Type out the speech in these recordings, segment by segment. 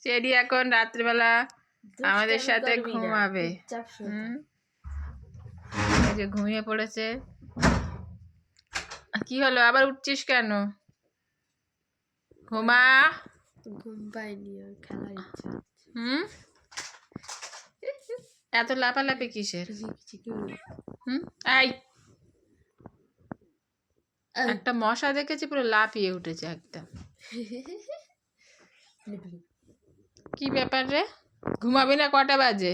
Cherry এখন রাত্রিবেলা আমাদের সাথে ঘুমাবে। এই যে ঘুমিয়ে পড়েছে। কি হলো, আবার উঠছিস কেন? ঘুমা। ঘুম পাইনি, খেলার ইচ্ছা। এত লাফালাফি কিসের? এই একটা মশা দেখেছি পুরো লাফিয়ে উঠেছে একদম। কি ব্যাপার রে, ঘুমাবি না? কটা বাজে?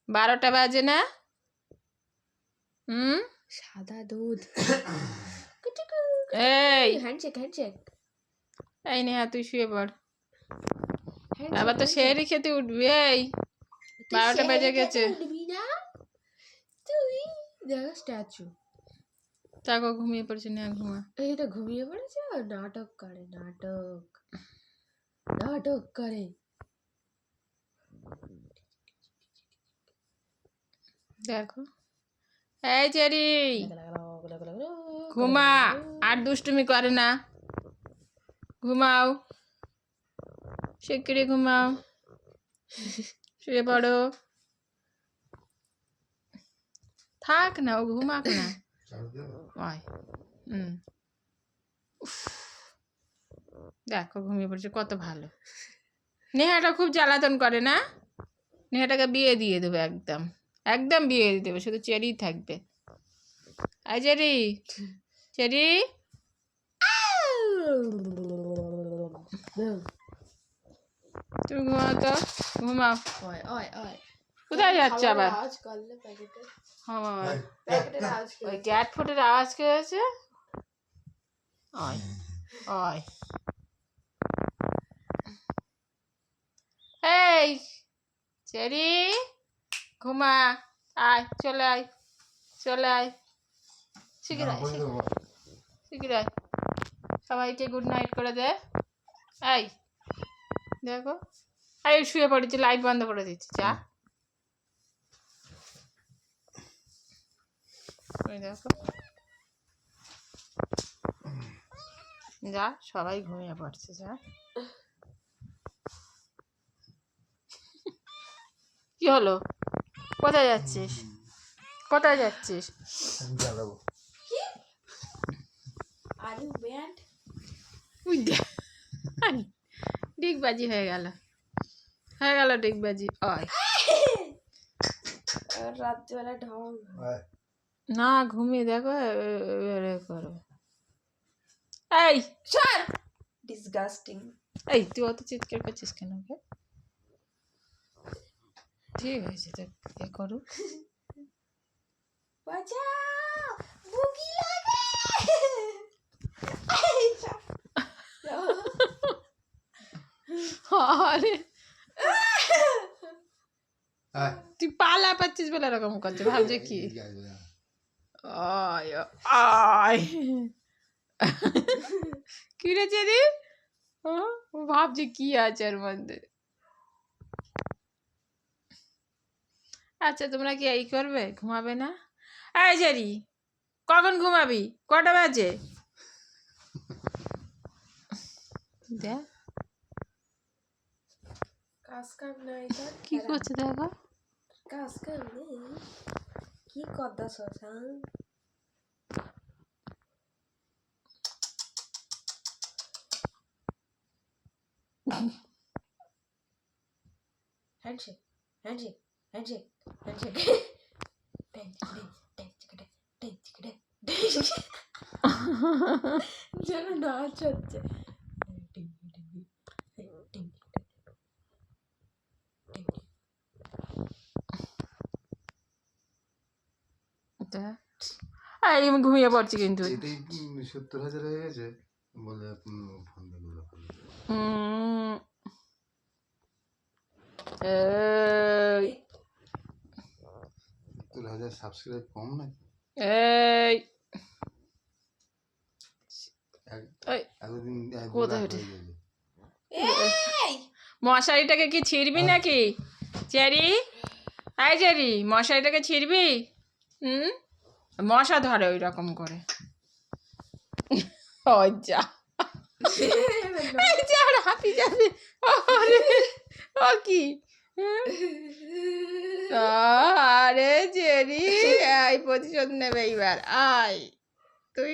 12টা বাজে না? সাদা দুধ। এই হ্যান্ডশেক হ্যান্ডশেক। এই নেহা, তুই শুয়ে পড়। আবার তো সেহরি খেতে উঠবি। এই 12টা বেজে গেছে। তুই দেখ স্ট্যাচু। তাকে ঘুমিয়ে পড়েছে না? ঘুমা। এটা ঘুমিয়ে পড়েছে। নাটক করে, নাটক নাটক করে। দেখো, এই চেরি ঘুমা, আর দুষ্টুমি করে না। ঘুমাও, শিগগিরই ঘুমাও, শুয়ে পড়ো। থাক না, ও ঘুমাক না। দেখো ঘুমিয়ে পড়ছে, কত ভালো। নেহাটা খুব জ্বালাতন করে না? নেহাটাকে বিয়ে দিয়ে দেবে, একদম একদম বিয়ে দিয়ে দেবে, শুধু চেরি থাকবে। আই চেরি, চেরি তুমি ঘুমাও তো, ঘুমাও। কোথায় যাচ্ছে আবার? ওই ক্যাট ফুটের আওয়াজ খেয়েছে। এই চেরি ঘুমা, আয়, চলে আয়, চলে আয়, শিগগির আয়, শিগগির আয়। সবাইকে গুড নাইট করে দে। এই দেখো, এই শুয়ে পড়েছি, লাইট বন্ধ করে দিচ্ছি। যা, দেখো, যা, সবাই ঘুমিয়ে পড়ছে। যা। কি হলো, কোথায় যাচ্ছিস? কোথায় যাচ্ছিস? ডিগবাজি হয়ে গেল, হয়ে গেল ডিগবাজি। রাত্রিবেলা ঢং না, ঘুমিয়ে দেখো করবে। এই সর, ডিসগাস্টিং। এই তুই অত চিৎকার করছিস কেন? ঠিক আছে, তো এ করো। আরে তুই পালা পাচ্ছিস বলে এরকম করছে, ভাবছে কি? কি রে চেরি, ভাবছে কি আছে এর মধ্যে। আচ্ছা, তোমরা কি এই করবে, ঘুমাবে না? এই চেরি, কখন ঘুমাবি? কটা বাজে? দেখ কাজ কাম নাই, কি করছে দেখো। কাজ কাম নেই, কি কথা শশা। Handshake handshake handshake handshake. যেন নাচ হচ্ছে। আমি ঘুমিয়ে পড়ছি কিন্তু। 70,000 হয়ে গেছে বলে ফোন দিল। 70,000 সাবস্ক্রাইব কম নাকি? মশারিটাকে কি ছিড়বি নাকি চেরি? এই চেরি, মশারিটাকে ছিড়বি? মশা ধরে ওই রকম করে। যা হাঁপি যাবে। ও কি আরে জেরি আই প্রতিশোধ নেবে এইবার আয় তুই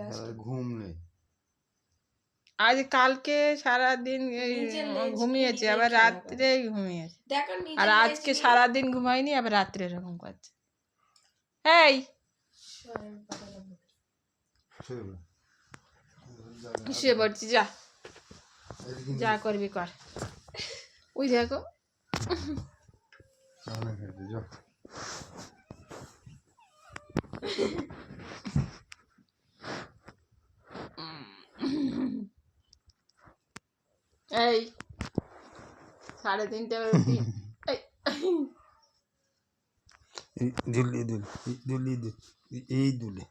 আর ঘুম নেই। আজ কালকে সারাদিন এই নিজের লেজ ঘুমিয়েছে নিজেই আবার খেলা করে। রাত্রে ঘুমিয়েছে দেখো আর নিজের আজকে সারাদিন ঘুমায়নি আবার রাত্রে এরকম করছে এই শুয়ে পড়ো। শুয়ে পড়ছি যা এদিকে যা করবি কর ওই দেখো সামনে খেতে যাও। এই 3:30 অবধি এই দুলে দুলে দুলে দুলে এই দুলে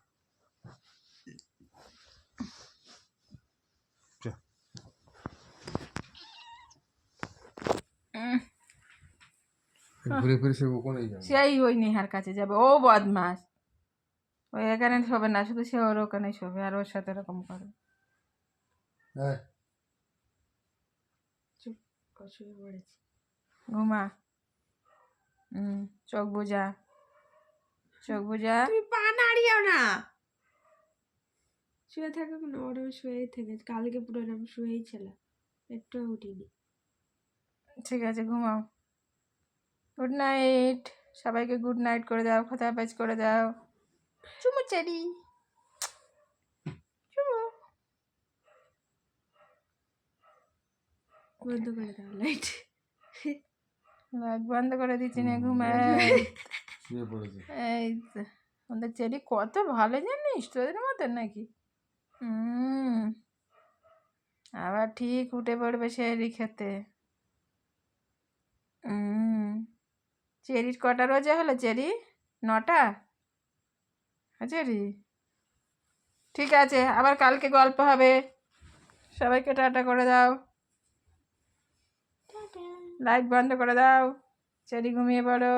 ঘুরে ফিরে সে ওখানেই যাবে। সেই ওই নেহার কাছে যাবে ও বদমাস ওই এখানে শোবে না শুধু সে ওর ওখানে শোবে আর ওর সাথে এরকম করে হ্যাঁ শুয়ে পড়েছি ঘুমা চোখ বুঝা চোখ বুঝা তুমি পা নাড়িও না শুয়ে থাকো না ওরম শুয়েই থেকে কালকে পুরো এরকম শুয়েই ছিলাম একটু উঠিনি ঠিক আছে ঘুমাও গুড নাইট সবাইকে গুড নাইট করে দাও কথা প্যাচ করে দাও চুমু চেরি চুমু বন্ধ করে দাও লাইট লাইট বন্ধ করে দিচ্ছি না ঘুমায় শুয়ে পড়েছে। এই তো আমাদের চেরি কত ভালো জানিস তোদের মতন নাকি আবার ঠিক উঠে পড়বে সেরি খেতে চেরির কটা রোজা হলো চেরি 9টা চেরি ঠিক আছে আবার কালকে গল্প হবে সবাইকে টাটা করে দাও লাইট বন্ধ করে দাও চেরি ঘুমিয়ে পড়ো